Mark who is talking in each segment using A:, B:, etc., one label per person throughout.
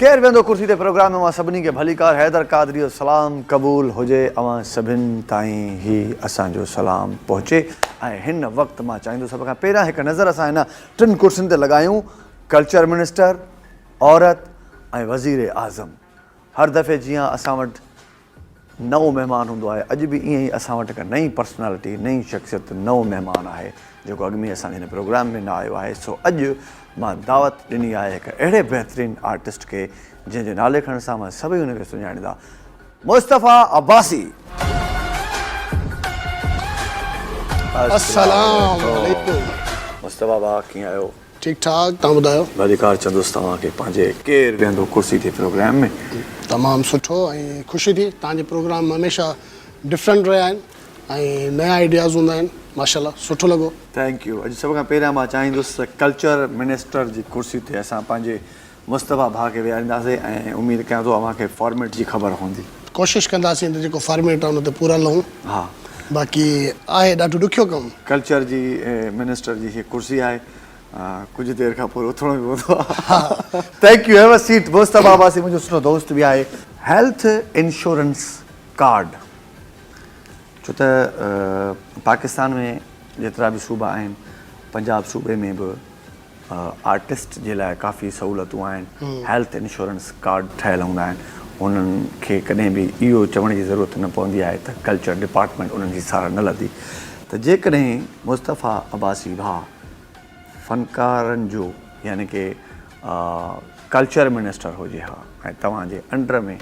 A: केर वेंदो कुर्सी ते प्रोग्राम में सभिनी खे भलीकार हैदर कादरी जो सलाम क़बूल हुजे। अवां सभिनि ताईं ही असांजो सलाम पहुचे। ऐं हिन वक़्तु मां चाहींदुसि सभ खां पहिरियां हिकु नज़र असां हिन टिनि कुर्सियुनि ते लॻायूं। कल्चर मिनिस्टर, औरत ऐं वज़ीर आज़म। हर दफ़े जीअं असां वटि नओं महिमान हूंदो आहे, अॼु बि ईअं ई असां वटि हिकु नई पर्सनैलिटी, नई शख़्सियत, नओं महिमान आहे जेको अॻु में असांजे हिन प्रोग्राम में न आयो आहे। सो अॼु मां दावत ॾिनी आहे हिकु अहिड़े बहितरीनु आर्टिस्ट खे जंहिंजे नाले खणण सां मां सभई हुनखे सुञाणींदा, मुस्तफ़ा अब्बासी।
B: अस्सलाम वालेकुम।
A: मुस्तफ़ा भाउ कीअं आहियो?
B: ठीक ठाक, तव्हां ॿुधायो?
A: भलीकार चंदुसि तव्हांखे पंहिंजे केरु वेंदो कुर्सी ते प्रोग्राम में।
B: तमामु सुठो ऐं ख़ुशी थी। तव्हांजे प्रोग्राम हमेशह डिफरेंट रहिया आहिनि ऐं नया आइडियाज़ हूंदा आहिनि। माशाल्लाह सुठो लॻो।
A: Thank U. अॼु सभ खां पहिरियां मां चाहींदुसि कल्चर मिनिस्टर जी कुर्सी ते असां पंहिंजे मुस्तफ़ा भाउ खे विहारींदासीं ऐं उमेदु कयां थो अव्हांखे फॉर्मेट जी ख़बर हूंदी।
B: कोशिशि कंदासीं त जेको फॉर्मेट आहे उन ते पूरा लहूं।
A: हा,
B: बाक़ी आहे ॾाढो ॾुखियो कमु।
A: कल्चर जी मिनिस्टर जी हीअ कुर्सी आहे, कुझु देरि खां पोइ उथणो बि पवंदो आहे। Thank U. Have a seat. Mustafa Abbasi मुंहिंजो सुठो दोस्त बि आहे। हेल्थ इंश्योरेंस कार्ड, छो त पाकिस्तान में जेतिरा बि सूबा आहिनि, पंजाब सूबे में बि आर्टिस्ट जे लाइ काफ़ी सहूलियतूं आहिनि। हेल्थ इंश्योरेंस कार्ड ठहियल हूंदा आहिनि। उन्हनि खे कॾहिं बि इहो चवण जी ज़रूरत न पवंदी आहे त कल्चर डिपार्टमेंट उन्हनि जी सार न लधी। त जेकॾहिं मुस्तफ़ा अब्बासी भाउ फ़नकारनि जो यानी कि कल्चर मिनिस्टर हुजे हा ऐं तव्हांजे अंडर में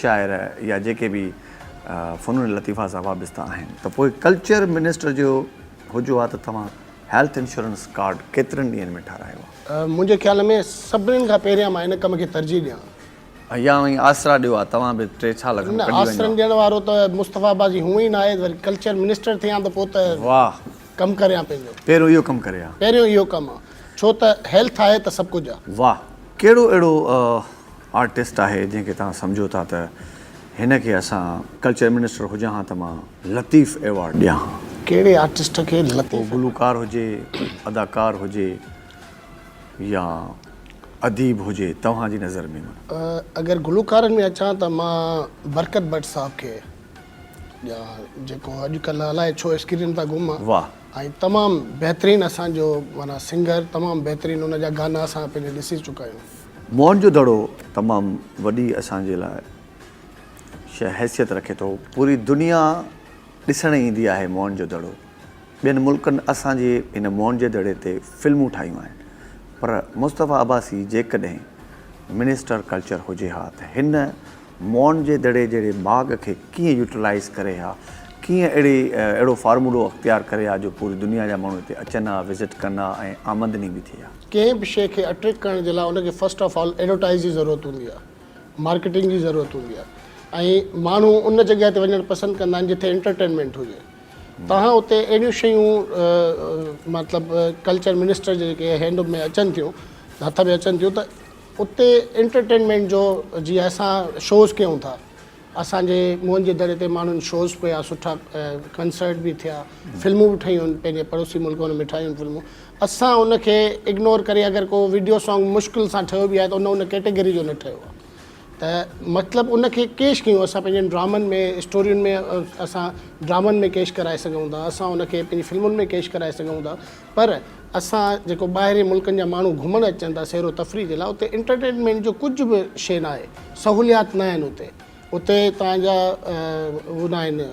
A: शाइर या जेके बि फ़नून लतीफ़ा सां वाबस्ता आहिनि, त पोइ कल्चर मिनिस्टर जो हुजो आहे त तव्हां हेल्थ इंश्योरेंस कार्ड केतिरनि ॾींहंनि में ठारायो आहे?
B: मुंहिंजे ख़्याल में सभिनीनि खां पहिरियां मां हिन कम खे तरजीह ॾियां।
A: या वरी आसरा ॾियो आहे तव्हां बि 3-4 लख
B: न, आसरनि ॾियण वारो त मुस्तफ़ा अब्बासी हूअं ई न आहे। वरी कल्चर मिनिस्टर थियां त पोइ त
A: वाह,
B: कमु करियां पंहिंजो।
A: पहिरियों इहो कमु करे हा।
B: पहिरियों इहो कमु आहे, छो त हेल्थ आहे त सभु कुझु आहे।
A: वाह, कहिड़ो अहिड़ो आर्टिस्ट आहे जंहिंखे तव्हां सम्झो था त हिन खे असां कल्चर मिनिस्टर हुजां हा त मां लतीफ़ एवॉर्ड ॾियां हा?
B: कहिड़े आर्टिस्ट खे लतीफ़?
A: गुलकार हुजे, अदाकार हुजे या अदीब हुजे तव्हांजी नज़र में?
B: अगरि गुलकारनि में अचां त मां बरकत भट्ट साहब खे, या जेको अॼुकल्ह अलाए छो स्क्रीन था घुमां।
A: वाह।
B: ऐं तमामु बहितरीनु असांजो माना सिंगर, तमामु बहितरीनु हुन जा गाना असां पंहिंजे ॾिसी चुका आहियूं।
A: मौन जो दड़ो तमामु वॾी असांजे लाइ शइ हैसियत रखे थो। पूरी दुनिया ॾिसण ईंदी आहे मौन जो दड़ो। ॿियनि मुल्कनि असांजे हिन मौन जे दड़े ते फिल्मूं ठाहियूं आहिनि, पर मुस्तफ़ा अब्बासी जेकॾहिं मिनिस्टर कल्चर हुजे हा त हिन मौन जे दड़े जहिड़े बाग़ खे कीअं यूटिलाइज़ करे हा, कीअं अहिड़ो फार्मूलो अख़्तियार करे हा जो पूरी दुनिया जा माण्हू हिते अचनि हा, विज़िट कनि हा ऐं आमदनी बि थिए हा।
B: कंहिं बि शइ खे अट्रैक्ट करण जे लाइ उनखे फस्ट ऑफ ऑल एडवर्टाइज़ जी ज़रूरत हूंदी आहे, मार्केटिंग जी ज़रूरत हूंदी आहे। ऐं माण्हू उन जॻह ते वञणु पसंदि कंदा आहिनि जिथे एंटरटेनमेंट हुजे। तव्हां उते अहिड़ियूं शयूं मतिलबु कल्चर मिनिस्टर जेके हैंड में अचनि थियूं, हथ में अचनि थियूं, त उते एंटरटेनमेंट जो जीअं असां शोज़ कयूं था, असांजे मुंहं जे दड़े ते माण्हुनि शोज़ पिया, सुठा कंसर्ट बि थिया, फिल्मूं बि ठहियूं आहिनि पंहिंजे पड़ोसी मुल्कनि में ठाहियूं फिल्मूं। असां उनखे इग्नोर करे अगरि को वीडियो सॉन्ग मुश्किल सां ठहियो बि आहे त उन कैटेगरी जो न ठहियो आहे। त मतिलबु उनखे केश कयूं असां पंहिंजनि ड्रामनि में, स्टोरियुनि में असां ड्रामनि में केश कराए सघूं था, असां उनखे पंहिंजी फिल्मुनि में केश कराए सघूं था। पर असां जेको ॿाहिरि मुल्कनि जा माण्हू घुमणु अचनि था सैरो तफ़रीह जे लाइ, उते एंटरटेनमेंट जो कुझु बि शइ न आहे, सहूलियात न आहिनि उते। उते तव्हांजा उहे न आहिनि,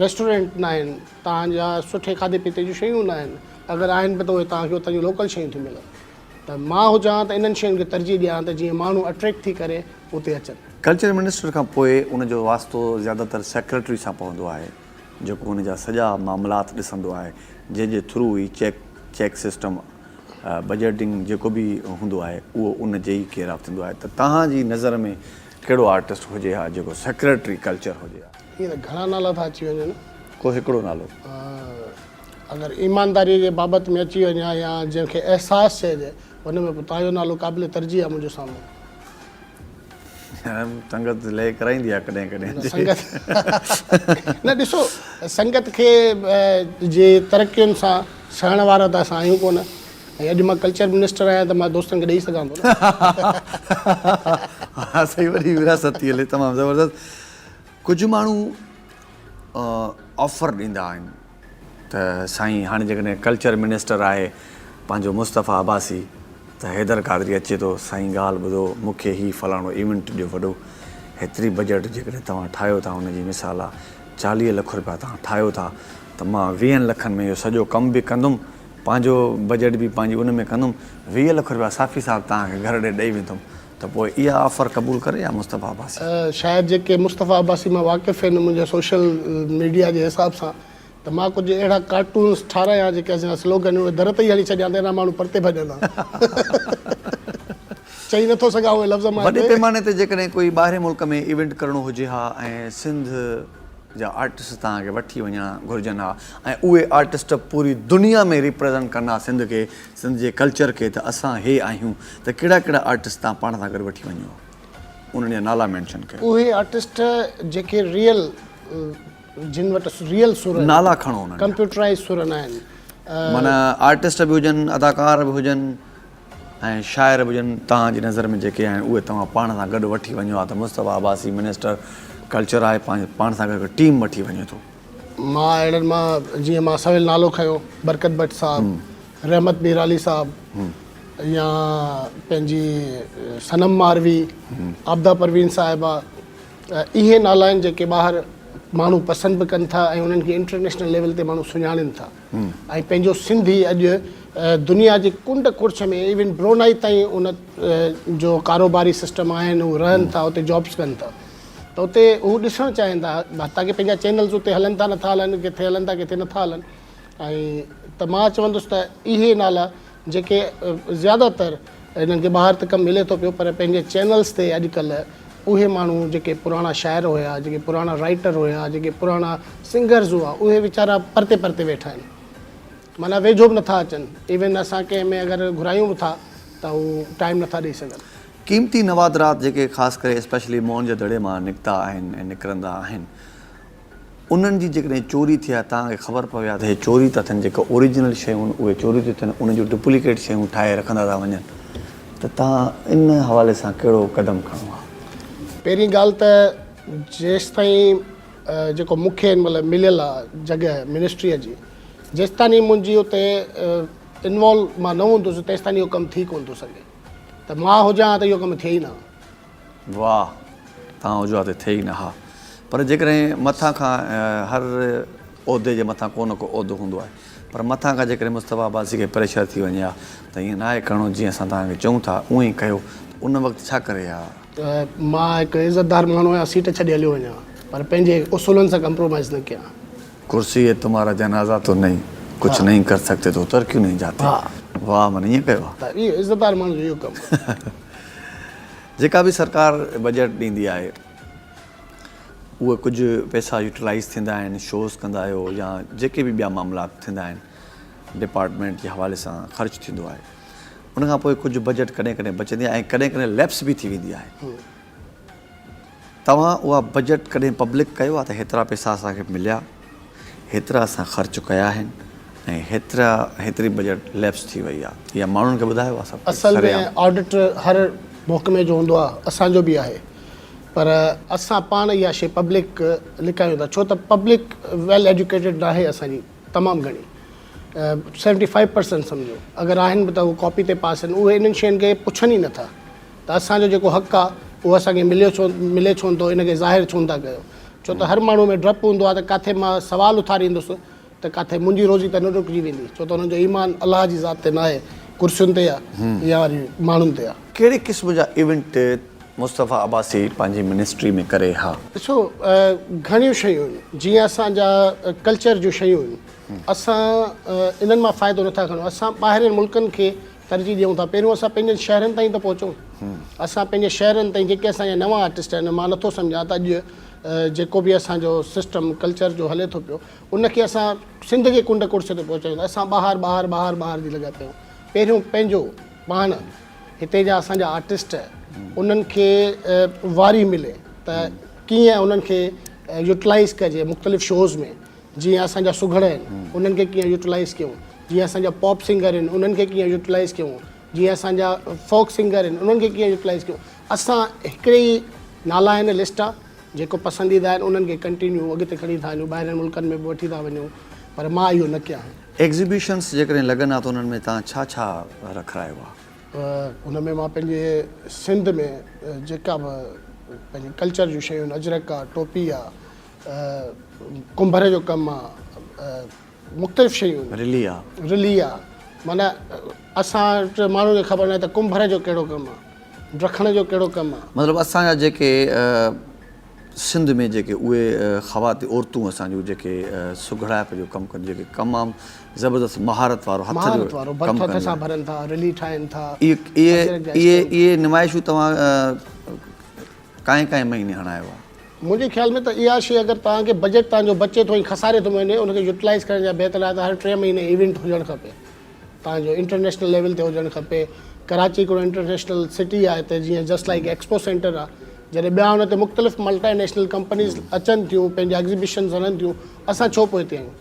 B: रेस्टोरेंट न आहिनि, तव्हांजा सुठे खाधे पीते जूं शयूं न आहिनि। अगरि आहिनि बि त उहे तव्हांखे उतां जूं लोकल शयूं थियूं मिलनि। त मां हुजां त इन्हनि शयुनि खे तरजीह ॾियां त जीअं माण्हू अट्रैक्ट थी करे उते अचनि।
A: कल्चर मिनिस्टर खां पोइ उनजो वास्तो ज़्यादातर सेक्रेटरी सां पवंदो आहे, जेको हुनजा सॼा मामलात ॾिसंदो आहे, जंहिंजे थ्रू ई चेक सिस्टम, बजटिंग जेको बि हूंदो आहे उहो उन जे ई केयर ऑफ थींदो आहे। त तव्हांजी नज़र में कहिड़ो आर्टिस्ट हुजे हा जेको सेक्रेटरी कल्चर हुजे हा?
B: हीअं त घणा नाला था अची वञनि।
A: को हिकिड़ो नालो
B: अगरि ईमानदारी जे बाबति में अची वञा या जंहिंखे अहसासु चइजे, हुन में पोइ तव्हांजो नालो क़ाबिल तरजीह आहे मुंहिंजो साम्हूं।
A: संगत ले कराईंदी आहे कॾहिं कॾहिं
B: संगत न, ॾिसो संगत खे जे तरक़ियुनि सां सहण वारा त असां आहियूं कोन। ऐं अॼु मां कल्चर मिनिस्टर आहियां त मां दोस्तनि खे ॾेई सघां थो न।
A: हा सही, वॾी विरासत थी हले, तमामु ज़बरदस्त। कुझु माण्हू ऑफर ॾींदा आहिनि त साईं हाणे जेकॾहिं कल्चर मिनिस्टर आहे पंहिंजो मुस्तफ़ा अब्बासी, त हैदर क़ादरी अचे थो, साईं ॻाल्हि ॿुधो, मूंखे ही फलाणो इवेंट ॾियो वॾो, हेतिरी बजट जेकॾहिं तव्हां ठाहियो था, हुनजी मिसाल आहे 40 लख रुपया तव्हां ठाहियो था, त मां 20 लखनि में इहो सॼो कमु बि कंदुमि, पंहिंजो बजट बि पंहिंजी उन में कंदुमि, 20 लख रुपया साफ़ी साहिबु तव्हांखे घर ॾे ॾेई वेंदुमि, त पोइ इहा ऑफर क़बूल करे या मुस्तफ़ा अब्बासी?
B: शायदि जेके मुस्तफ़ा अब्बासी मां वाक़िफ़ आहिनि मुंहिंजे सोशल मीडिया जे हिसाब सां, त मां कुझु अहिड़ा कार्टून्स ठारायां जेके असां स्लोगन उहे दर ते ई हली छॾिया त अहिड़ा माण्हू परते भॼंदा। चई नथो सघां उहे लफ़्ज़ मां।
A: वॾे पैमाने ते जेकॾहिं कोई ॿाहिरि मुल्क में इवेंट करिणो हुजे हा, ऐं सिंध जा आर्टिस्ट तव्हांखे वठी वञणु घुरिजनि हा, ऐं उहे आर्टिस्ट पूरी दुनिया में रिप्रेज़ेंट कंदा सिंध खे, सिंध जे कल्चर खे, त असां हे आहियूं, त कहिड़ा कहिड़ा आर्टिस्ट तव्हां पाण सां गॾु वठी वञो, उन्हनि जा नाला मेंशन कयो।
B: उहे आर्टिस्ट जेके रियल, जिन वटि रियल सुर,
A: नाला खणो उन्हनि,
B: कंप्यूटराइज़ सुर न आहिनि,
A: माना आर्टिस्ट बि हुजनि, अदाकार बि हुजनि, ऐं शाइर बि हुजनि, तव्हांजी नज़र में जेके आहिनि उहे तव्हां पाण सां गॾु वठी वञो हा, त मुस्तफ़ा अब्बासी मिनिस्टर कल्चर आहे, पंहिंजे पाण सां गॾु टीम वठी वञे थो।
B: मां अहिड़नि मां जीअं मां सवेल नालो खयो, बरकत भट्ट साहिबु, रहमत मीराली साहिबु, या पंहिंजी सनम मारवी, आबदा परवीन साहिबा, इहे नाला आहिनि जेके ॿाहिरि माण्हू पसंदि बि कनि था ऐं उन्हनि खे इंटरनेशनल लेवल ते माण्हू सुञाणनि था। ऐं पंहिंजो सिंधी अॼु दुनिया जी कुंड कुर्छ में, इवन ब्रोनाई ताईं उन जो कारोबारी सिस्टम आहिनि, उहे रहनि था, उते जॉब्स कनि था, त उते हू ॾिसणु चाहिनि था, ताकी पंहिंजा चैनल्स उते हलनि था नथा हलनि, किथे हलनि था किथे नथा हलनि। ऐं त मां चवंदुसि त इहे नाला जेके ज़्यादातर हिननि खे ॿाहिरि त कमु मिले थो पियो, पर पंहिंजे चैनल्स ते अॼुकल्ह उहे माण्हू जेके पुराणा शाइर हुया, जेके पुराणा राइटर हुया, जेके पुराणा सिंगर्स हुआ, उहे वीचारा परते परते वेठा आहिनि, माना वेझो बि नथा अचनि। इवन असां कंहिं में अगरि घुरायूं बि था त हू टाइम नथा ॾेई सघनि।
A: क़ीमती नवादरात जेके ख़ासि करे स्पेशली मोहन जे दड़े मां निकिता आहिनि ऐं निकिरंदा आहिनि, उन्हनि जी जेकॾहिं चोरी थिया, तव्हांखे ख़बर पवे हा त हे चोरी था थियनि, जेके ओरिजिनल शयूं आहिनि उहे चोरी थियूं थियनि, उन जूं डुप्लीकेट शयूं ठाहे रखंदा था वञनि, त तव्हां इन हवाले सां कहिड़ो क़दम खणो आहे?
B: पहिरीं ॻाल्हि त जेसि ताईं जेको मूंखे मतिलबु मिलियल आहे जॻह मिनिस्ट्रीअ जी, जेसि ताईं मुंहिंजी उते इन्वॉल्व मां न हूंदुसि तेसि ताईं इहो कमु थी कोन थो सघे। त मां हुजां त इहो कमु थिए ई न।
A: वाह, तव्हां हुजो त थिए ई न। हा, पर जेकॾहिं मथां खां हर उहिदे जे मथां को न को उहिदो हूंदो आहे, पर मथां खां जेकॾहिं मुस्तफ़ा अब्बासी खे प्रेशर थी वञे हा त ईअं न आहे करिणो जीअं असां तव्हांखे चऊं था उअं ई कयो, उन वक़्तु छा करे हा?
B: मां हिकु इज़तदार माण्हू आहियां, सीट छॾे हलियो वञा, पर पंहिंजे उसूलनि सां कंप्रोमाइज़ न कयां।
A: कुर्सी है तुम्हारा जनाजा तो नहीं, कुछ नहीं कर सकते तो उतर क्यों नहीं जाते। वाह, माना ईअं कयो आहे।
B: त इहो इज़तदार माण्हू जो इहो कमु।
A: जेका बि सरकार बजट ॾींदी आहे उहे कुझु पैसा यूटिलाइज़ थींदा आहिनि, शोज़ कंदा आहियो या जेके बि ॿिया मामला थींदा आहिनि, डिपार्टमेंट जे हवाले सां ख़र्चु थींदो आहे, उनखां पोइ कुझु बजट कॾहिं कॾहिं बचंदी आहे ऐं कॾहिं कॾहिं लैप्स बि थी वेंदी आहे। तव्हां उहा बजट कॾहिं पब्लिक कयो आहे त हेतिरा पैसा असांखे मिलिया, हेतिरा असां ख़र्चु कया आहिनि ऐं हेतिरी बजट लैप्स थी वई आहे, इहा माण्हुनि खे ॿुधायो आहे सभु?
B: असल में ऑडिट हर महकमे जो हूंदो आहे, असांजो बि आहे, पर असां पाण इहा शइ पब्लिक लिकायूं था, छो त पब्लिक वेल एजुकेटेड न आहे असांजी तमामु घणी, 75% सम्झो, अगरि आहिनि बि त उहे कॉपी ते पास आहिनि, उहे इन्हनि शयुनि खे पुछनि ई नथा त असांजो जेको हक़ु आहे उहो असांखे मिले छो नथो, इनखे ज़ाहिर छो था कयो। छो त हर माण्हू में डपु हूंदो आहे त किथे मां सुवालु उथारींदुसि त किथे मुंहिंजी रोज़ी त न रुकिजी वेंदी, छो त हुननि जो ईमान अलाह जी ज़ात ते न आहे, कुर्सियुनि ते आहे या वरी माण्हुनि ते आहे।
A: कहिड़े क़िस्म जा इवेंट मुस्तफ़ा अब्बासी पंहिंजी मिनिस्ट्री में करे? हा,
B: ॾिसो, घणियूं शयूं आहिनि, जीअं असांजा कल्चर जूं शयूं आहिनि, असां इन्हनि मां फ़ाइदो नथा खणूं, असां ॿाहिरि मुल्कनि खे तरजीह ॾियूं था। पहिरियों असां पंहिंजनि शहरनि ताईं त पहुचूं, असां पंहिंजे शहरनि ताईं, जेके असांजा नवां आर्टिस्ट आहिनि, मां नथो सम्झां त अॼु जेको बि असांजो सिस्टम कल्चर जो हले थो पियो, उनखे असां सिंध जे कुंड कुर्छ ते पहुचायूं, असां ॿाहिरि जी लॻा पियूं। पहिरियों पंहिंजो पाण हिते जा असांजा आर्टिस्ट उन्हनि खे वारी मिले त कीअं उन्हनि खे यूटिलाइज़ कजे मुख़्तलिफ़ शोज़ में, जीअं असांजा सुघड़ आहिनि उन्हनि खे कीअं यूटिलाइज़ कयूं, जीअं असांजा पॉप सिंगर आहिनि उन्हनि खे कीअं यूटिलाइज़ कयूं, जीअं असांजा फोक सिंगर आहिनि उन्हनि खे कीअं यूटिलाइज़ कयूं। असां हिकिड़े ई नाला आहिनि लिस्ट आहे जेको पसंदीदा आहिनि उन्हनि खे कंटिन्यू अॻिते खणी था वञूं, ॿाहिरनि मुल्कनि में बि वठी था वञूं, पर मां इहो न कयां।
A: एग्ज़िबिशन्स जेकॾहिं लॻनि हा त उन्हनि में तव्हां छा छा रखायो आहे?
B: उन में मां पंहिंजे सिंध में जेका बि पंहिंजी कल्चर जूं शयूं, अजरक आहे, टोपी आहे, कुंभर जो कमु आहे, मुख़्तलिफ़ शयूं, रिली आहे। माना असां वटि माण्हुनि खे ख़बर न आहे त कुंभर जो कहिड़ो कमु आहे, ड्रखण जो कहिड़ो कमु आहे।
A: मतिलबु असांजा जेके सिंध में जेके उहे ख़वातीन औरतूं असांजूं जेके सुघड़ाइप जो कमु कनि, जेके तमामु ज़बरदस्त महारत वारो
B: हथ सां भरनि था, रिली ठाहिनि था,
A: इहे नुमाइशूं तव्हां काएं महीने हणायो आहे?
B: मुंहिंजे ख़्याल में त इहा शइ अगरि तव्हांखे बजट तव्हांजो बचे थो ऐं खसारे थो वञे, उनखे यूटिलाइज़ करण जा बहितर आहे त हर 3 महीने इवेंट हुजणु खपे, तव्हांजो इंटरनेशनल लेवल ते हुजणु खपे। कराची हिकिड़ो इंटरनेशनल सिटी आहे हिते, जीअं जस्ट लाइक एक्सपो सेंटर आहे, जॾहिं ॿिया हुन ते मुख़्तलिफ़ मल्टीनेशनल कंपनीज़ अचनि थियूं, पंहिंजा एग्ज़िबिशन्स हलनि थियूं, असां छो पोइ हिते आहियूं?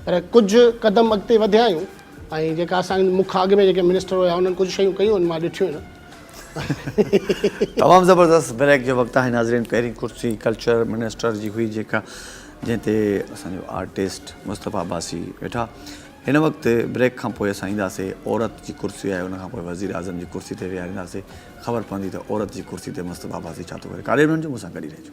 B: पर कुझु क़दम अॻिते वधिया आहियूं ऐं जेका असांजे मूंखां अॻु में जेके मिनिस्टर हुया उन्हनि कुझु शयूं कयूं आहिनि, मां ॾिठियूं आहिनि।
A: तमामु ज़बरदस्त ब्रेक जो वक़्तु आहे नाज़रीन। पहिरीं कुर्सी कल्चर मिनिस्टर जी हुई जेका, जंहिं ते असांजो आर्टिस्ट मुस्तफ़ा अब्बासी वेठा। हिन वक़्तु ब्रेक खां पोइ असां ईंदासीं, औरत जी कुर्सी आहे, उनखां पोइ वज़ीर आज़म जी कुर्सी ते विहारींदासीं। ख़बर पवंदी त औरत जी कुर्सी ते मुस्तफ़ा अब्बासी छा थो करे। काॾे वञिजो, मूंसां गॾु रहिजो।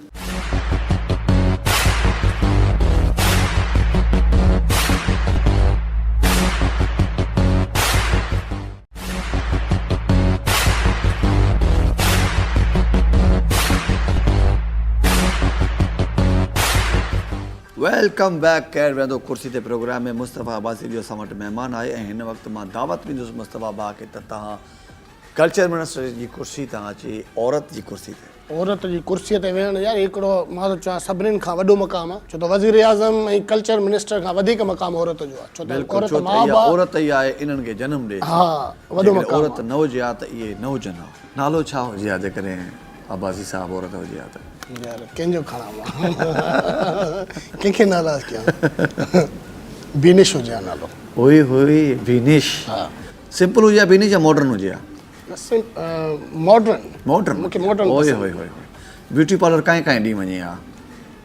A: Welcome back. केरु वेंदो कुर्सी ते प्रोग्राम में मुस्तफ़ा अब्बासी जो असां वटि महिमान आहे ऐं हिन वक़्तु मां दावत ॾींदुसि मुस्तफ़ा अब्बा खे त तव्हां कल्चर मिनिस्टर जी कुर्सी तव्हां अची औरत जी कुर्सी ते।
B: औरत जी कुर्सीअ ते वेहणु यार हिकिड़ो मां त चवां सभिनीनि खां वॾो मक़ामु आहे, छो त वज़ीर आज़म ऐं कल्चर मिनिस्टर खां वधीक मक़ामु औरत जो आहे, छो त
A: औरत ई आहे इन्हनि खे जनमु ॾिए।
B: हा, वॾो मक़ामु।
A: औरत न हुजे हा त इहे न हुजनि हा। नालो छा हुजे हा जेकॾहिं अब्बासी साहिबु औरत हुजे हा त?
B: यार कंहिंजो खणा मां कंहिंखे नाराज़ कयां? बीनिश हुजे हा नालो।
A: हुई बीनिश।
B: हा,
A: सिंपल हुजे हा बीनिश या मॉडर्न हुजे हा?
B: मॉडर्न मूंखे मॉडर्न।
A: ब्यूटी पार्लर काएं ॾींहुं वञे हा?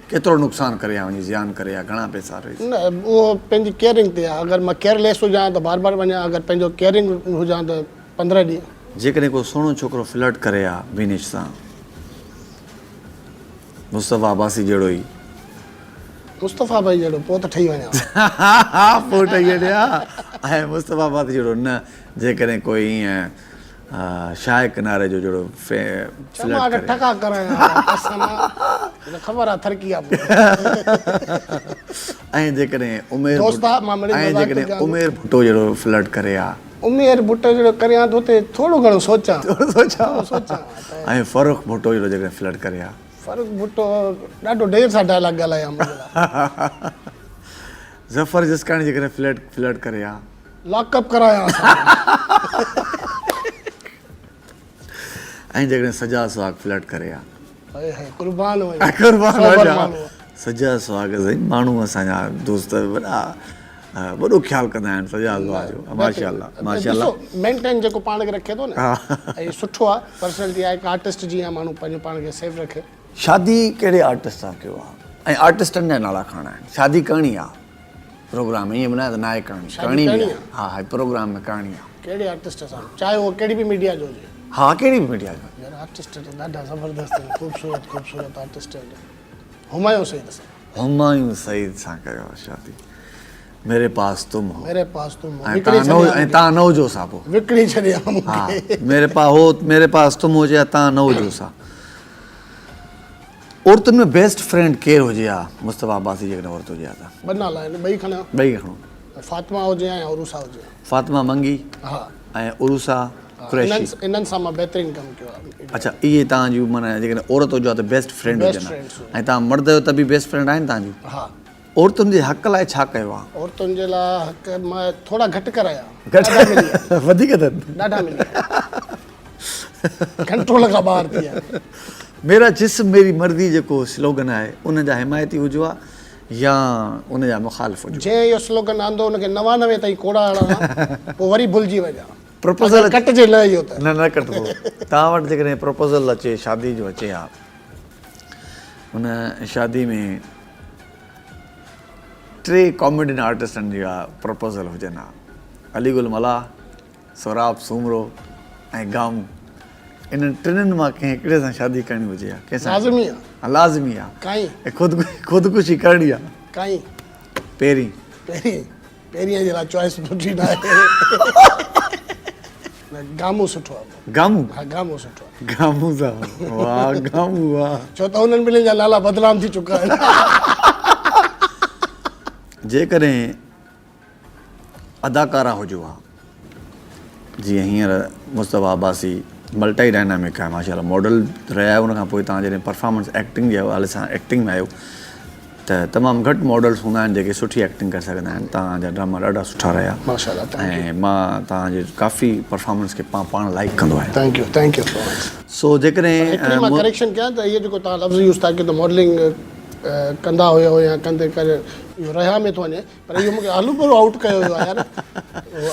A: केतिरो नुक़सानु करे हा, वञी ज़ियान करे हा, घणा पैसा
B: न, उहो पंहिंजी केयरिंग ते आहे। अगरि मां केयरलेस हुजां त बार बार वञा, अगरि पंहिंजो केयरिंग हुजां त 15 ॾींहं।
A: जेकॾहिं को सुहिणो छोकिरो फ्लर्ट करे हा बीनिश सां, मुस्तफ़ा अब्बासी जहिड़ो ई,
B: मुस्तफ़ा भाई जहिड़ो, पोइ त ठही वञा।
A: पोइ ठही वञा। ऐं मुस्तफ़ा अब्बासी जहिड़ो न, जेकॾहिं कोई ईअं शाहे किनारे जो जहिड़ो
B: ठका करायां, ख़बर आहे थरकी आहे।
A: ऐं जेकॾहिं उमेर भुट्टो जहिड़ो फ्लर्ट करे हा?
B: उमेर भुट्टो जहिड़ो करियां त हुते थोरो घणो सोचां।
A: ऐं फ़ारूक भुट्टो जहिड़ो जेकॾहिं फ्लर्ट करे हा?
B: फ़ारूक भुट्टो ॾाढो देरि सां डायलॉग ॻाल्हायां।
A: ज़फ़र जसकानी जेकॾहिं फ्लर्ट करे हा?
B: लॉकअप करायां।
A: ऐं जेकॾहिं सजा सुहाग फ्लर्ट करे हा?
B: कुर्बान
A: सजा सुहाग माण्हू असांजा दोस्त वॾो ख़्यालु कंदा आहिनि सजा सुहाग जो। माशाअल्लाह
B: मेंटेन जेको पाण खे रखे थो न, ऐं सुठो आहे। पर्सनैलिटी आहे, हिकु आर्टिस्ट जीअं माण्हू पंहिंजो पाण खे सेफ रखे।
A: शादी कहिड़े आर्टिस्ट सां कयो आहे ऐं आर्टिस्टनि जा नाला खणणा आहिनि? शादी करणी आहे प्रोग्राम में, ईअं बि न त नाहे करणी आहे। हा, प्रोग्राम में करणी आहे। कहिड़े
B: आर्टिस्ट सां, चाहे उहो कहिड़ी बि मीडिया जो हुजे?
A: हा, कहिड़ी बि मीडिया जो।
B: यार आर्टिस्ट त ॾाढा ज़बरदस्त आहिनि, ख़ूबसूरत आर्टिस्ट आहिनि। हुमायूं
A: सईद सां कयो शादी। मेरे पास तुम हो।
B: ऐं
A: तव्हां न हुजो सा पोइ
B: विकिणी छॾिया।
A: हा, मेरे पास तुम हुजे हा, तव्हां न हुजो सा। औरतुनि में बेस्ट फ्रेंड केरु हुजे हा मुस्तफ़ा अब्बासी जेकॾहिं औरत हुजे हा त?
B: ॿ नाला आहिनि, ॿई खणो। फातिमा हुजे ऐं उरूसा हुजे। फातिमा
A: मंगी ऐं उरूसा कुरैशी।
B: इन्हनि सां मां बहितरीनु कमु कयो आहे।
A: अच्छा, इहे तव्हांजूं माना जेकॾहिं औरत हुजे हा त बेस्ट फ्रेंड हुजनि, ऐं तव्हां मर्द आहियो त बि बेस्ट फ्रेंड आहिनि तव्हांजूं?
B: हा।
A: औरतुनि जे हक़ लाइ छा कयो आहे?
B: औरतुनि जे लाइ हक़ मां थोरा घटि कराया।
A: वधीक त
B: ॾाढा मिली कंट्रोल खां ॿाहिरि थी विया।
A: मेरा जिस्म मेरी मर्ज़ी जेको स्लोगन आहे उन जा हिमायती हुजो हा, या उनजा मुखालिफ़ हुजो।
B: जंहिं इहो स्लोगन आंदो हुनखे 99 ताईं कोड़ा हणा पोइ वरी भुलिजी वञा।
A: प्रपोज़ल
B: कटिजे न इहो त
A: न कटिबो। तव्हां वटि जेकॾहिं प्रपोज़ल अचे शादी जो अचे हा, हुन शादी में 3 कॉमेडियन आर्टिस्टनि जा प्रपोज़ल हुजनि हा, अलीगुल मलाह, सोराब सूमरो ऐं गामू। इन्हनि टिनिनि मां कंहिं हिकिड़े सां शादी करणी हुजे हा, कंहिंसां?
B: लाज़मी आहे।
A: लाज़मी आहे।
B: काई
A: ऐं ख़ुदकुशी करणी आहे।
B: काई
A: पहिरीं
B: पहिरीं जे लाइ चॉइस सुठी न आहे। गामू सुठो आहे।
A: गामू?
B: हा गामू सुठो आहे।
A: गामू सां? वाह गामू वाह।
B: छो त हुननि ॿिन्हिनि जा नाला बदनाम थी चुका आहिनि।
A: जेकॾहिं अदाकारा हुजो हा, जीअं हींअर मुस्तफ़ा अब्बासी मल्टी डायनामिक आहे माशाल्लाह, मॉडल रहिया आहियो, उनखां पोइ तव्हां जॾहिं परफॉर्मेंस एक्टिंग जे हवाले सां एक्टिंग में आहियो त तमामु घटि मॉडल्स हूंदा आहिनि जेके सुठी एक्टिंग करे सघंदा आहिनि। तव्हांजा ड्रामा ॾाढा सुठा रहिया
B: माशाल्लाह।
A: ऐं मां तव्हांजे काफ़ी परफॉर्मेंस खे पाण लाइक कंदो आहियां।
B: थैंक यू
A: सो जेकॾहिं
B: हिकिड़ी मां करेक्शन कयां त इहो जेको तव्हां लफ़्ज़ यूज़ था कयो त मॉडलिंग कंदा हुयो या कंदे करे इहो रहिया में थो वञे, पर इहो मूंखे आलू पूरो आउट कयो हुयो यार।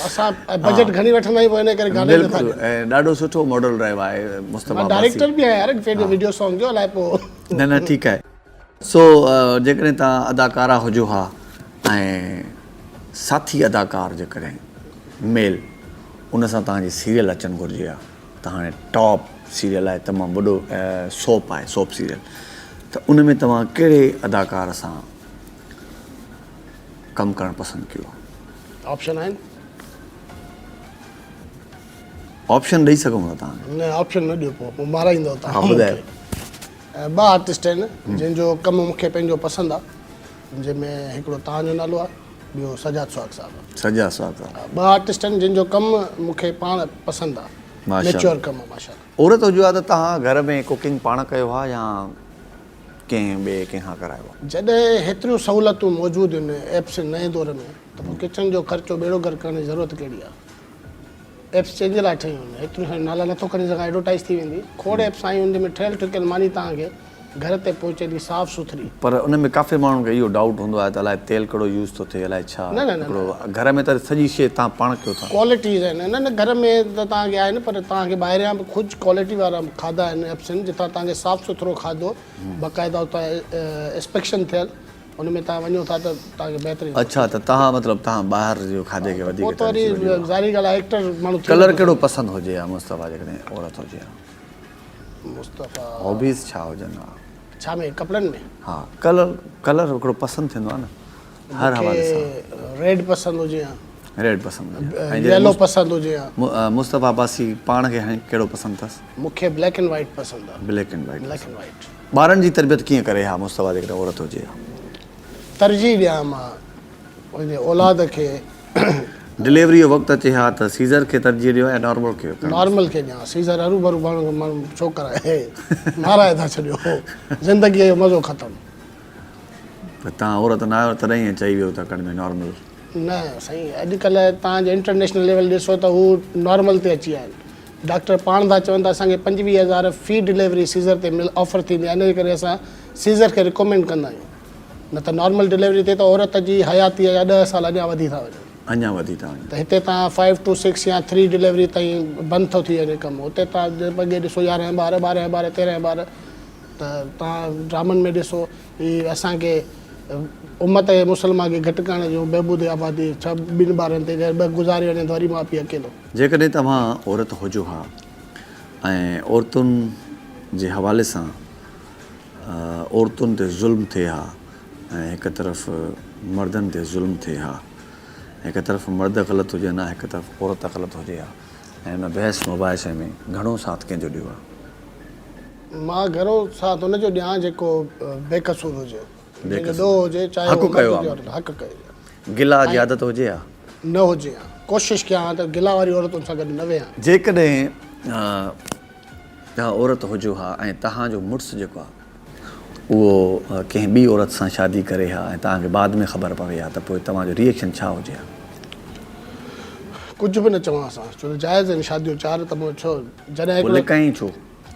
B: असां बजट घणी वठंदा आहियूं हिन करे गाने
A: बिल्कुलु, ऐं ॾाढो सुठो मॉडल रहियो आहे मुस्तफ़ा अब्बासी।
B: डायरेक्टर बि आहियां यार, पंहिंजो वीडियो सॉन्ग जो अलाए पोइ।
A: न ठीकु आहे। सो जेकॾहिं तव्हां अदाकारा हुजो हा ऐं साथी अदाकार जेकॾहिं मेल, उन सां तव्हांजी सीरियल अचणु घुरिजे हा, त हाणे टॉप सीरियल आहे, तमामु वॾो सोप आहे, सोप सीरियल, त उन में तव्हां कहिड़े अदाकार सां कमु करणु पसंदि कयो?
B: ऑप्शन आहिनि?
A: ऑप्शन ॾेई सघूं था तव्हां?
B: न ऑप्शन न ॾियो, पोइ माराईंदो
A: हा ॿुधायो।
B: 2 आर्टिस्ट आहिनि जंहिंजो कमु मूंखे पंहिंजो पसंदि आहे, जंहिंमें हिकिड़ो तव्हांजो नालो आहे, ॿियो सजाद सुहाग साहब आहे।
A: सजाद सुहाग साहब।
B: 2 आर्टिस्ट आहिनि जंहिंजो कमु मूंखे पाण पसंदि आहे, मैच्योर कमु आहे माशाल्लाह।
A: औरत हुजे हा त तव्हां घर में कुकिंग पाण कयो हा या कंहिं ॿिए कंहिंखां करायो आहे?
B: जॾहिं हेतिरियूं सहूलियतूं मौजूदु आहिनि एप्स नए दौर में, त पोइ किचन जो ख़र्चो बेड़ो गरु करण जी ज़रूरत कहिड़ी आहे? एप्स जंहिंजे लाइ ठहियूं आहिनि, हेतिरियूं सारी नाला नथो करे सघां, एडवर्टाइज़ थी वेंदी। खोड़ एप्स आहियूं जंहिंमें ठहियलु ठुकियलु मानी तव्हांखे घर ते पहुचे थी, साफ़ सुथरी।
A: पर उन में काफ़ी माण्हुनि खे इहो डाउट हूंदो आहे त अलाए तेल कहिड़ो यूज़ थो थिए, अलाए छा। हिकिड़ो घर में त सॼी शइ तव्हां पाण कयो था। क्वालिटीज़
B: आहिनि न घर में त तव्हांखे आहिनि, पर तव्हांखे ॿाहिरियां बि ख़ुदि क्वालिटी वारा खाधा आहिनि, एप्स आहिनि जितां तव्हांखे साफ़ सुथरो खाधो बाक़ाइदा उतां इंस्पेक्शन थियल, उन में तव्हां वञो था त तव्हांखे बहितरीनु।
A: अच्छा, त तव्हां मतिलबु तव्हां ॿाहिरि जो खाधे खे वधीक
B: पोइ त वरी ज़ाहिरी ॻाल्हि आहे, एक्टर माण्हू।
A: कलर कहिड़ो पसंदि हुजे हा मुस्तफ़ा जेकॾहिं औरत हुजे हा?
B: मुस्तफ़ा
A: हॉबीज़ छा हुजनि हा?
B: छा में कपिड़नि में?
A: हा, कलर हिकिड़ो पसंदि थींदो आहे न हर हवाले सां।
B: रेड पसंदि हुजे हा?
A: रेड पसंदि हुजे।
B: येलो पसंदि हुजे हा?
A: मुस्तफ़ा अब्बासी पाण खे हाणे कहिड़ो पसंदि अथसि?
B: मूंखे ब्लैक एंड वाइट पसंदि आहे।
A: Black and white.
B: ॿारनि
A: जी तरबियत कीअं करे हा मुस्तफ़ा जेकॾहिं औरत हुजे हा?
B: तरजीह ॾियां मां पंहिंजे औलाद खे।
A: डिलीवरी जो वक़्तु अचे हा त सीज़र खे तरजीह ॾियो या नॉर्मल खे?
B: नॉर्मल खे ॾियां। सीज़र हरू भरू माण्हू छो कराए, माराए था छॾियो, ज़िंदगीअ जो मज़ो ख़तमु।
A: पर तव्हां औरत न आहियो तॾहिं ईअं चई वियो था कण में नॉर्मल?
B: न साईं, अॼुकल्ह तव्हांजे इंटरनेशनल लेवल ॾिसो त हू नॉर्मल ते अची विया आहिनि। डॉक्टर पाण था चवनि था असांखे 25,000 फी डिलीवरी सीज़र ते ऑफर थींदी आहे, इन करे असां सीज़र खे रिकमेंड कंदा आहियूं। न त नॉर्मल डिलीवरी ते त औरत जी हयाती जा 10 साल अञा वधी था वञनि।
A: अञा वधी था वञनि।
B: त हिते तव्हां 5 to 6 या 3 डिलीवरी ताईं बंदि थो थी वञे कमु। हुते तव्हां बॻे ॾिसो 11 ॿार 12 ॿार 13 ॿार। त तव्हां ड्रामनि में ॾिसो हीअ असांखे उम्मत मुसलमान खे घटि करण जो बहबूद आबादी 2 ॿारनि ते 2 गुज़ारे वञे त वरी माउ पीउ अकेलो।
A: जेकॾहिं तव्हां औरत हुजो हा ऐं औरतुनि जे हवाले सां औरतुनि ते ज़ुल्म थिए हा ऐं हिकु तरफ़ मर्दनि ते ज़ुल्म थिए हा, हिकु तरफ़ मर्द ग़लति हुजे हा, हिकु तरफ़ औरत ग़लति हुजे हा, ऐं हुन बहस मुबाहिसे में घणो साथ कंहिंजो ॾियो आहे?
B: मां घणो साथ हुनजो ॾियां जेको बेकसूर हुजे, हुजे चाहे
A: हक़ कयो आहे। गिला जी आदत हुजे हा?
B: न हुजे हा। कोशिशि कयां त गिला वारी औरतुनि सां गॾु न वेहां।
A: जेकॾहिं तव्हां औरत हुजो हा ऐं तव्हांजो मुड़ुसु जेको आहे उहो कंहिं ॿी औरत सां शादी करे हा ऐं तव्हांखे बाद में ख़बर पवे हा, त पोइ तव्हांजो रिएक्शन छा हुजे हा?
B: कुझु बि न चवां असां, छो त जाइज़ आहिनि शादियूं 4, त पोइ छो जॾहिं
A: लिकाई छो?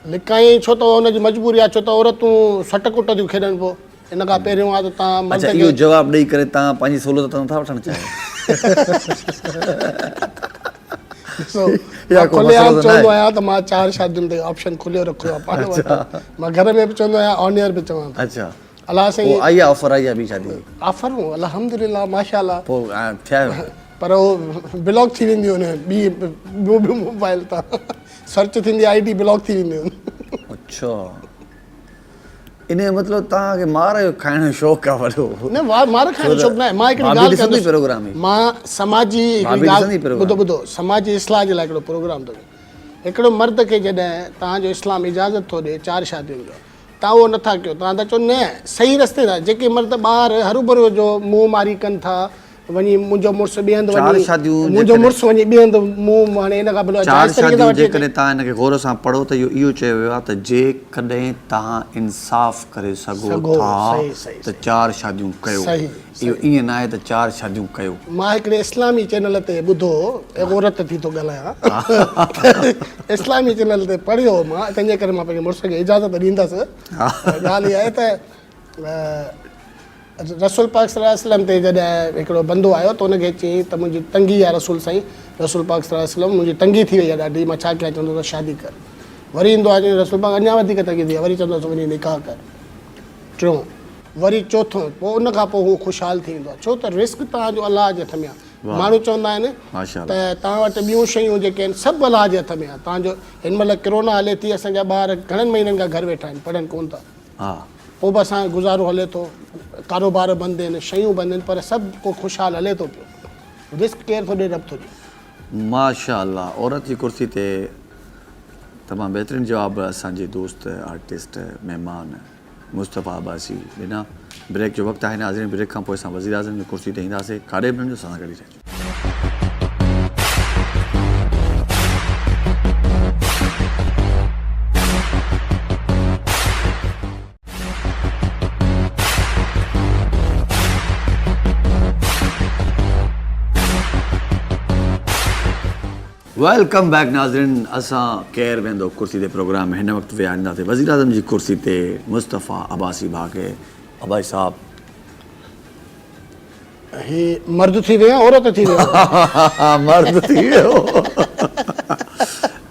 B: लिकाई छो त हुनजी मजबूरी आहे, छो त औरतूं सट कुट थियूं खेॾनि पोइ इन खां पहिरियों आहे त तव्हां मर्द
A: अच्छा,
B: खे
A: इहो जवाबु ॾेई करे तव्हां पंहिंजी सहूलियत नथा वठणु चाहियो?
B: ॾिसो,
A: या
B: मां
A: को
B: खुलेआम
A: मसइलो त न
B: चवंदो
A: आहे।
B: आहियां त मां 4 शादियुनि ते ऑप्शन खुलियो रखियो आहे पाण वटि। मां घर में बि चवंदो आहियां, ऑन एयर बि चवां थो।
A: अच्छा,
B: अलाह
A: पोइ
B: साईं
A: आई आहे ऑफर, आई आहे ॿी शादी?
B: ऑफरूं अल्हम्दुलिल्लाह माशाअल्लाह,
A: पोइ थिया आहियो?
B: पर उहो ब्लॉक थी वेंदियूं आहिनि ॿियो मोबाइल तां सर्च थींदी, आईडी ब्लॉक थी वेंदियूं आहिनि।
A: अच्छा, इन जो मतिलबु तव्हांखे मार जो खाइण जो शौक़ु आहे वॾो?
B: न मार खाइण जो शौक़ु न आहे। मां हिकिड़ी
A: भाभी
B: ॻाल्हि
A: ॾिसंदी
B: कंदुसि,
A: प्रोग्राम ही?
B: मां समाजी
A: भाभी
B: हिकिड़ी
A: ॾिसंदी
B: ॻाल्हि
A: प्रोग्राम?
B: ॿुधो समाजी इस्लाह जे लाइ हिकिड़ो प्रोग्राम थो थिए। हिकिड़ो मर्द खे जॾहिं तव्हांजो इस्लाम इजाज़त थो ॾिए 4 शादियुनि जो, तव्हां उहो नथा कयो। तव्हां था चओ न सही रस्ते था। जेके मर्द ॿार हरू जो मुंहुं मारी कनि था, वञी मुंहिंजो मुड़ुसु ॿिए हंधि
A: 4
B: वञी,
A: शादियूं
B: मुंहिंजो मुड़ुसु वञी ॿिए हंधि मुंहुं हाणे इन खां भलो
A: 4 शादियूं जेकॾहिं तव्हां हिनखे गौर सां पढ़ो त इहो चयो वियो आहे त जेकॾहिं तव्हां इंसाफ़ करे सघो था
B: सही,
A: त 4 शादियूं कयो।
B: सही,
A: इहो ईअं न आहे त 4 शादियूं कयो।
B: मां हिकिड़े इस्लामी चैनल ते ॿुधो, औरत थी थो ॻाल्हायां, इस्लामी चैनल ते पढ़ियो मां, तंहिंजे करे मां पंहिंजे मुड़ुस खे इजाज़त ॾींदुसि। ॻाल्हि इहा आहे त रसूल पाक सल्लल्लाहु अलैहि वसल्लम ते जॾहिं हिकिड़ो बंदो आयो त हुनखे चयईं त मुंहिंजी तंगी आहे रसूल साईं, रसूल पाक सल्लल्लाहु अलैहि वसल्लम मुंहिंजी तंगी थी वई आहे ॾाढी, मां छा कयां? चवंदो त शादी कर। वरी ईंदो आहे रसूल पाक अञा वधीक तंगी थी आहे, वरी चवंदो त वञी निकाह कर। टियों, वरी चौथों, पोइ उन खां पोइ हू ख़ुशहाल थी वेंदो आहे। छो त रिस्क तव्हांजो अलाह जे हथ में आहे। माण्हू चवंदा आहिनि त तव्हां वटि ॿियूं शयूं जेके आहिनि सभु अलाह जे हथ में आहे। तव्हांजो हिन महिल कोरोना हले थी, असांजा ॿार घणनि महीननि खां घर वेठा आहिनि, पढ़नि कोन था, पोइ बि असांजो गुज़ारो हले थो, कारोबार बंदि आहिनि, शयूं बंदि आहिनि, पर सभु को ख़ुशहाल हले थो पियो। रिस्क केरु थो ॾे, रब थो ॾे।
A: माशाअल्लाह, औरत जी कुर्सी ते तमामु बहितरीनु जवाब असांजे दोस्त आर्टिस्ट महिमान मुस्तफ़ा अब्बासी ॾिना। ब्रेक जो वक़्तु आहे। नाज़रीन, ब्रेक खां पोइ असां वज़ीर आज़म जी कुर्सी ते ईंदासीं। काॾे बि न वञो, असां सां गॾु ई रहिजो। वेलकम बैक नाज़रीन, असां केरु वेंदो कुर्सी ते प्रोग्राम हिन वक़्तु विहारींदासीं वज़ीर आज़म जी कुर्सी ते मुस्तफ़ा अब्बासी भाउ खे। अब्बासी साहब,
B: ही मर्द थी विया, औरत थी विया?
A: मर्द थी वियो।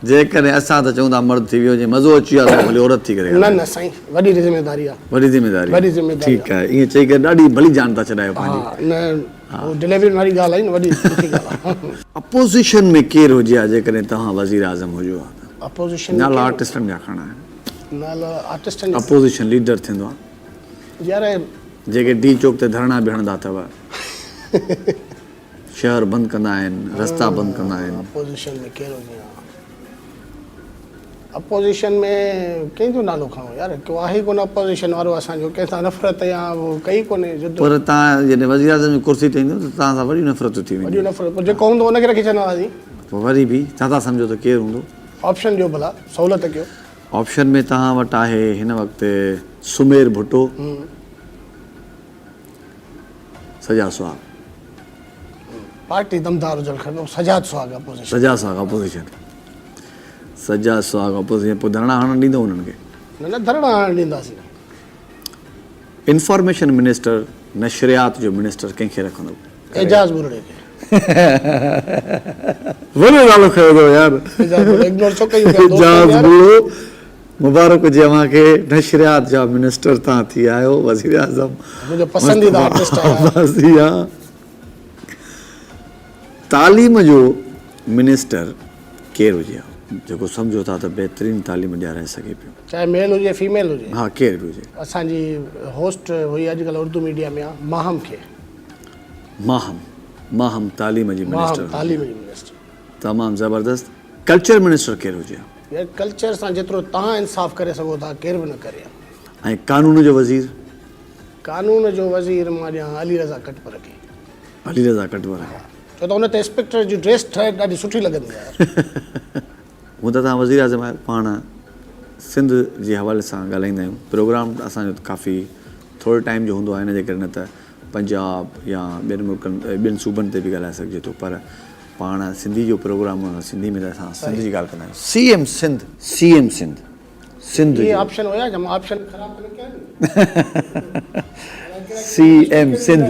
A: जेकॾहिं असां त चऊं था मर्द थी वियो, जे मज़ो अची वियो आहे भली औरत थी करे।
B: न साईं, वॾी ज़िमेदारी आहे।
A: वॾी ज़िमेदारी,
B: वॾी ज़िमेदारी।
A: ठीकु आहे, ईअं चई करे ॾाढी भली जान था चढ़ायो पंहिंजी।
B: न डिलीवरी वारी ॻाल्हि आहे न, वॾी सुठी ॻाल्हि आहे।
A: अपोज़िशन में केरु हुजे हा जेकॾहिं तव्हां वज़ीर आज़म हुजो हा?
B: अपोज़िशन
A: नाला आर्टिस्टनि जा खणा आहिनि।
B: नाला आर्टिस्टनि
A: अपोज़िशन लीडर थींदो आहे
B: यार,
A: जेके डी चौक ते धरना बि हणंदा अथव, शहर बंदि कंदा आहिनि, रस्ता बंदि कंदा आहिनि।
B: अपोज़िशन में केरु हुजे? अपोज़िशन में कंहिंजो नालो खणो यार? को आहे कोन अपोज़िशन वारो असांजो, कंहिंसां नफ़रत या कई कोन्हे जिद।
A: पर तव्हां जॾहिं वज़ीर आज़म जी कुर्सी ते ईंदो त तव्हां सां वॾियूं नफ़रतूं थी वेंदियूं।
B: वॾी नफ़रत, पोइ जेको हूंदो हुनखे रखी छॾंदासीं।
A: पोइ वरी बि छा था सम्झो त केरु हूंदो?
B: ऑप्शन ॾियो भला, सहूलियत कयो।
A: ऑप्शन में तव्हां वटि आहे हिन वक़्तु सुमेर भुट्टो, सजाद सुहाग।
B: पार्टी दमदार हुजणु खपे। सजाद सुहाग अपोज़िशन।
A: सजाद सुहाग अपोज़िशन, सजाद सुहाग अपोज़िशन। पोइ धरना हणणु ॾींदो उन्हनि खे?
B: न धरना हणणु ॾींदासीं।
A: इंफॉर्मेशन मिनिस्टर, नशरियात जो मिनिस्टर कंहिंखे रखंदो?
B: एजाज़ बुरड़े खे।
A: वॾो नालो खयो अथव यार,
B: इग्नोर छो कयूं?
A: एजाज़ बुरड़ो। मुबारक हुजे अव्हांखे, नशरियात जा मिनिस्टर तव्हां थी आहियो। वज़ीर आज़म
B: मुंहिंजो पसंदीदा आर्टिस्ट
A: आहे। तालीम जो मिनिस्टर केरु हुजे जेको सम्झो था त बहितरीनु तालीम ॾियाराए सघे पियो?
B: चाहे मेल हुजे फीमेल हुजे।
A: हा, केरु बि हुजे।
B: असांजी होस्ट हुई अॼुकल्ह उर्दू मीडिया में आहे, माहम खे।
A: माहम तालीम जी मिनिस्टर।
B: तालीम जी मिनिस्टर
A: तमामु ज़बरदस्त। कल्चर मिनिस्टर केरु हुजे?
B: यार कल्चर सां जेतिरो तव्हां इंसाफ़ करे सघो था, केरु बि न करे।
A: ऐं कानून जो वज़ीर?
B: कानून जो वज़ीर मां ॾियां अली रज़ा कटवर खे।
A: अली रज़ा कटवर।
B: छो त हुन ते इंस्पेक्टर जी ड्रेस ठहे ॾाढी सुठी लॻंदी आहे।
A: हूअं त तव्हां वज़ीर आज़म आहियो, पाण सिंध जे हवाले सां ॻाल्हाईंदा आहियूं। प्रोग्राम असांजो काफ़ी थोरे टाइम जो हूंदो आहे, हिन जे करे न त पंजाब या ॿियनि मुल्कनि ॿियनि सूबनि ते बि ॻाल्हाए सघिजे थो, पर पाण सिंधी जो प्रोग्राम सिंधी में त असां सिंध जी ॻाल्हि कंदा आहियूं। सीएम सिंध सिंध
B: ये
A: जो
B: ऑप्शन हुया जब ऑप्शन ख़राब करे क्या
A: CM सिंध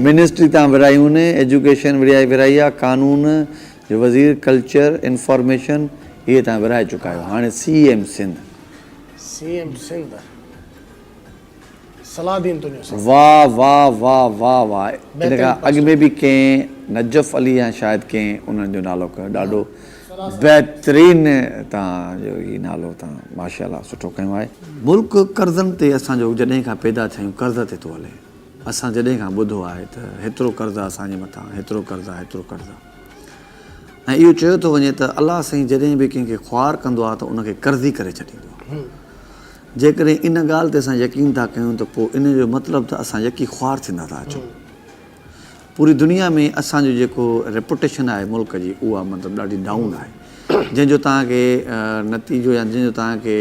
A: मिनिस्ट्री तव्हां विरायूं ने एजुकेशन विराई आहे कानून जो वज़ीर कल्चर इंफॉर्मेशन इहे तव्हां विराए चुका आहियो हाणे CM Sindh
B: CM Sindh Salahuddin तुंहिंजो
A: वाह वाह वाह वाह वाह इन खां अॻु में बि कंहिं नजफ़ अली या शायदि कंहिं उन्हनि जो नालो कयो ॾाढो बहितरीन तव्हांजो हीउ नालो तव्हां माशाअल्लाह सुठो कयो आहे मुल्क कर्ज़नि ते असांजो जॾहिं खां पैदा थियूं कर्ज़ ते थो हले असां जॾहिं खां ॿुधो आहे त हेतिरो कर्ज़ु आहे असांजे मथां हेतिरो कर्ज़ु आहे हेतिरो कर्ज़ु आहे ऐं इहो चयो थो वञे त अलाह साईं जॾहिं बि कंहिंखे ख़्वार कंदो आहे त उनखे कर्ज़ी करे छॾींदो आहे जेकॾहिं इन ॻाल्हि ते असां यकीन था कयूं त पोइ इन जो मतिलबु त असां यकी ख़्वार थींदा था अचूं पूरी दुनिया में असांजो जेको रेपुटेशन आहे मुल्क जी उहा मतिलबु ॾाढी डाउन आहे जंहिंजो तव्हांखे नतीजो या जंहिंजो तव्हांखे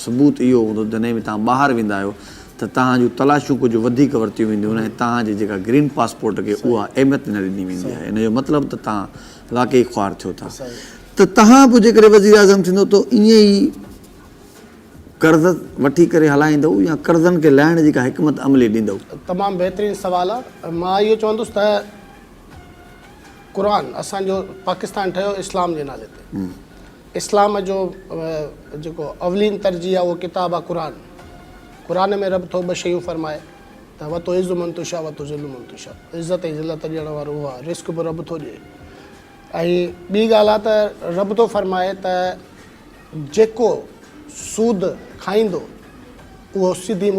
A: सबूत इहो हूंदो जॾहिं बि तव्हां ॿाहिरि वेंदा आहियो त तव्हां जूं तलाशियूं कुझु वधीक वरितियूं वेंदियूं आहिनि ऐं तव्हांजी जेका ग्रीन पासपोर्ट खे उहा अहमियत न ॾिनी वेंदी आहे इन जो मतिलबु त तव्हां वाक़ई ख़्वार थियो था त तव्हां बि जेकॾहिं वज़ीर आज़म थींदो त ईअं ई कर्ज़ वठी करे हलाईंदव या कर्ज़नि खे लाहिण जी का हिकमत अमली ॾींदव
B: तमामु बहितरीनु सुवालु आहे मां इहो चवंदुसि त क़ुर असांजो पाकिस्तान ठहियो इस्लाम जे नाले ते इस्लाम जो जेको अवलीन तरजीह आहे उहो किताबु आहे क़ुर में रब थो ॿ शयूं फरमाए त वतो इज़ु मंतुशा वतो ज़िलु मंतुशा इज़त ऐं ज़िलत ॾियण वारो उहो आहे रिस्क बि रब थो ॾिए ऐं ॿी ॻाल्हि आहे त रब थो फरमाए त जेको सूद खाईंदो उहो सिधी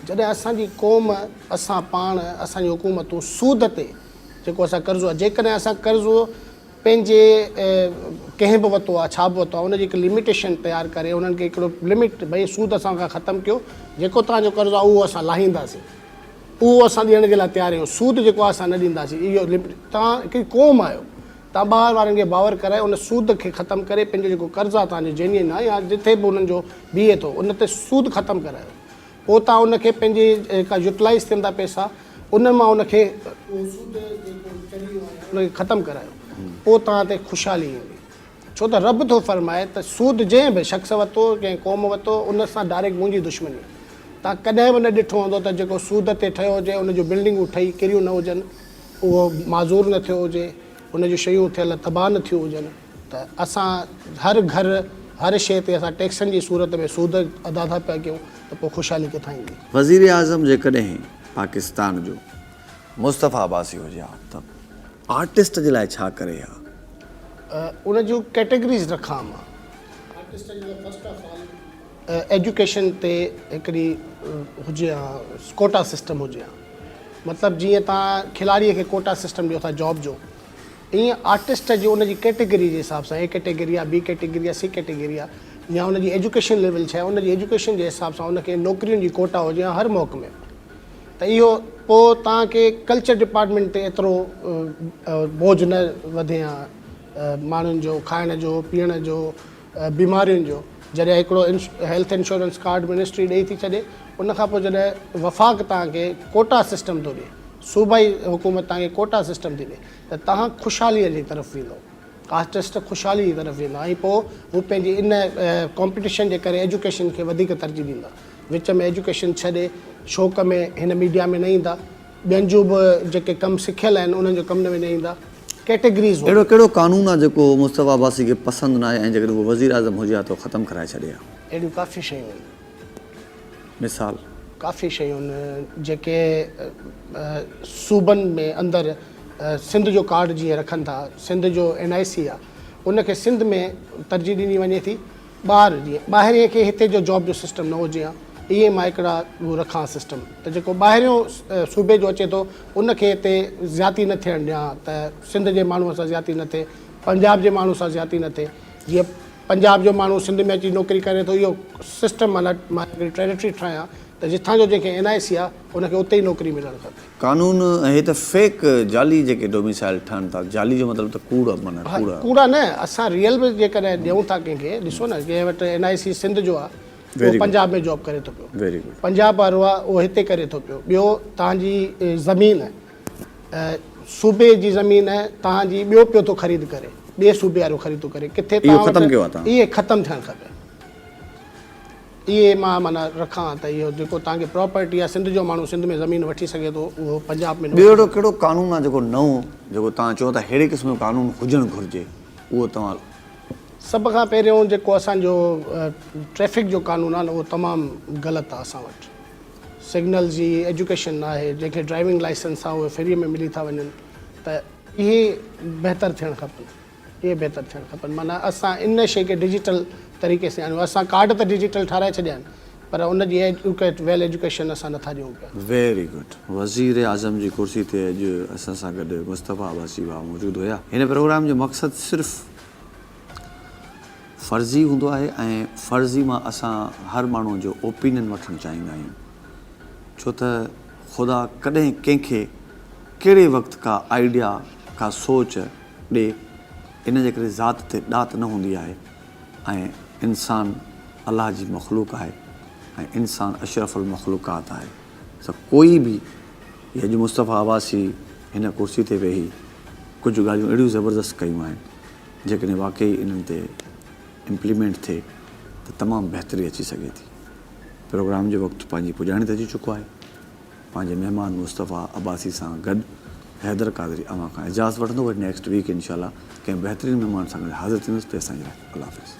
B: जॾहिं असांजी क़ौम असां पाण असांजी हुकूमतूं सूद ते जेको असां कर्ज़ो आहे जेकॾहिं असां कर्ज़ो पंहिंजे कंहिं बि वरितो आहे छा बि वरितो आहे उनजी हिकु लिमिटेशन तयारु करे उन्हनि खे हिकिड़ो लिमिट भई सूद असां खां ख़तमु कयो जेको तव्हांजो कर्ज़ो आहे उहो असां लाहींदासीं उहो असां ॾियण जे लाइ तयारु आहियूं सूद जेको आहे असां न ॾींदासीं इहो लिमिट तव्हां हिकिड़ी क़ौम आहियो तव्हां ॿाहिरि वारनि खे बावर कराए उन सूद खे ख़तमु करे पंहिंजो जेको कर्ज़ु आहे तव्हांजो जेन्युइन आहे या जिथे बि उन्हनि जो बीहे थो उन ते सूद ख़तमु करायो पोइ तव्हां उनखे पंहिंजी जेका यूटिलाइज़ थियनि था पैसा उन मां उनखे उनखे ख़तमु करायो पोइ तव्हां ते ख़ुशहाली ईंदी छो त रब थो फरमाए त सूद जंहिं बि शख़्स वरितो कंहिं क़ौम वरितो उन सां डायरेक्ट मुंहिंजी दुश्मनी तव्हां कॾहिं बि न ॾिठो हूंदो त जेको सूद ते ठहियो हुजे उनजूं बिल्डिंगूं ठही किरियूं न हुजनि उहो माज़ूर न थियो हुजे उन जूं शयूं थियल तबाह न थियूं हुजनि त असां हर घर हर शइ ते असां टैक्सनि जी सूरत में सूद अदा था पिया कयूं त पोइ ख़ुशहाली किथां ईंदी
A: वज़ीर आज़म जेकॾहिं पाकिस्तान जो मुस्तफ़ा अब्बासी हुजे हा त आर्टिस्ट जे लाइ छा करे हा
B: उन जूं कैटेगरीज़ रखां मां आर्टिस्ट जे लाइ फस्ट ऑफ ऑल एजुकेशन ते हिकिड़ी हुजे हा कोटा सिस्टम हुजे हा मतिलबु जीअं तव्हां खिलाड़ीअ खे कोटा सिस्टम ॾियो था जॉब जो ईअं आर्टिस्ट जी उनजी कैटेगरी जे हिसाब सां ए कैटेगरी आहे बी कैटेगरी आहे सी कैटेगरी आहे या उनजी एजुकेशन लेवल छा आहे उनजी एजुकेशन जे हिसाब सां उनखे नौकिरियुनि जी कोटा हुजे हा हर मौक़ में त इहो पोइ तव्हांखे कल्चर डिपार्टमेंट ते एतिरो बोझ न वधे हा माण्हुनि जो खाइण जो पीअण जो बीमारियुनि जो जॾहिं हिकिड़ो हेल्थ इंश्योरेंस कार्ड मिनिस्ट्री ॾेई थी छॾे उनखां पोइ जॾहिं वफ़ाक़ तव्हांखे कोटा सिस्टम थो ॾिए सूबाई हुकूमत तव्हांखे कोटा सिस्टम थी ॾिए त तव्हां ख़ुशहालीअ जी तरफ़ वेंदो आर्टिस्ट ख़ुशहाली जी तरफ़ वेंदा ऐं पोइ हू पंहिंजी इन कॉम्पिटिशन जे करे एजुकेशन खे वधीक तरजीह ॾींदा विच में एजुकेशन छॾे शौक़ में हिन मीडिया में न ईंदा ॿियनि जूं बि जेके कमु सिखियल आहिनि उन्हनि जो कम में न ईंदा कैटेगरीज़
A: अहिड़ो कहिड़ो कानून आहे जेको मुस्तफ़ा अब्बासी खे पसंदि न आहे ऐं जेकॾहिं उहो वज़ीर आज़म हुजे हा त ख़तमु कराए छॾे हा
B: अहिड़ियूं काफ़ी शयूं आहिनि
A: मिसाल
B: काफ़ी शयूं आहिनि जेके सूबनि में अंदरि सिंध जो कार्ड जीअं रखनि था सिंध जो NIC आहे उनखे सिंध में तरजीह ॾिनी वञे थी ॿाहिरि जीअं ॿाहिरीअ खे हिते जो जॉब जो सिस्टम न हुजे हा इहे मां हिकिड़ा उहो रखां सिस्टम त जेको ॿाहिरियों सूबे जो अचे थो उनखे हिते ज़्याती न थियणु ॾियां त सिंध जे माण्हूअ सां ज़्याती न थिए पंजाब जे माण्हू सां ज़्याती न थिए जीअं पंजाब जो माण्हू सिंध में अची नौकिरी करे थो इहो सिस्टम मां हिकिड़ी टेरिटरी ठाहियां त जिथां जो जंहिंखे NIC आहे उनखे उते ई नौकिरी मिलणु खपे
A: कानून हे त फेक जाली जेके डोमिसाइल ठहनि था जाली जो मतिलबु त कूड़ माना
B: कूड़ा न असां रियल बि जेकॾहिं ॾियूं था कंहिंखे ॾिसो न कंहिं वटि NIC सिंध जो आहे उहो पंजाब में जॉब करे थो पियो
A: वेरी गुड
B: पंजाब वारो आहे उहो हिते करे थो पियो ॿियो तव्हांजी ज़मीन सूबे जी ज़मीन तव्हांजी ॿियो पियो थो ख़रीद करे ॿिए सूबे वारो ख़रीद थो करे किथे
A: इहो ख़तमु कयो आहे तव्हां?
B: इहे ख़तमु थियणु खपे। इहे मां माना रखां त इहो जेको तव्हांखे प्रॉपर्टी आहे, सिंध जो माण्हू सिंध में ज़मीन वठी सघे थो, उहो पंजाब में न
A: ॿियो कहिड़ो कानून आहे जेको नओं जेको तव्हां चओ था अहिड़े क़िस्म जो कानून हुजणु घुरिजे, उहो तव्हां?
B: सभ खां पहिरियों जेको असांजो ट्रैफ़िक जो कानून आहे न, उहो तमामु ग़लति आहे असां वटि। सिग्नल जी एजुकेशन आहे, जेके ड्राइविंग लाइसेंस आहे उहे फ्री में मिली था वञनि, त इहे बहितर थियणु खपनि, इहे बहितर थियणु खपनि। माना असां इन शइ खे डिजिटल तरीक़े सां आणियूं। असां कार्ड त डिजिटल ठाराए छॾिया आहिनि, पर उनजी वेल एजुकेशन असां नथा ॾियूं पिया।
A: Very good. वज़ीर आज़म जी कुर्सी ते अॼु असां सां गॾु मुस्तफ़ा अब्बासी भाउ मौजूदु हुया। हिन प्रोग्राम जो मक़सदु सिर्फ़ु फ़र्ज़ी हूंदो आहे ऐं फ़र्ज़ी मां असां हर माण्हू जो ओपिनियन वठणु चाहींदा आहियूं, छो त ख़ुदा कॾहिं कंहिंखे कहिड़े वक़्तु का आइडिया का सोच ॾे, इन जे करे ज़ात ते ॾात न हूंदी आहे। ऐं इंसानु अलाह जी मख़लूक़ आहे ऐं इंसानु अशरफुल मख़लूक़ात आहे। त कोई बि अॼु मुस्तफ़ा अब्बासी हिन कुर्सी ते वेही कुझु ॻाल्हियूं अहिड़ियूं ज़बरदस्त कयूं आहिनि जेकॾहिं वाक़ई इन्हनि ते इम्प्लीमेंट थिए त तमामु बहितरी अची सघे थी। प्रोग्राम जो वक़्तु पंहिंजी पुॼाणी ते अची चुको आहे। पंहिंजे महिमान मुस्तफ़ा अब्बासी सां गॾु हैदर क़ादरी अव्हां खां इजाज़त वठंदो। वरी नेक्स्ट वीक इंशाल्लाह कंहिं बहितरीन महिमान सां गॾु हाज़िर थींदुसि। तेसिताईं अल्लाह हाफ़िज़।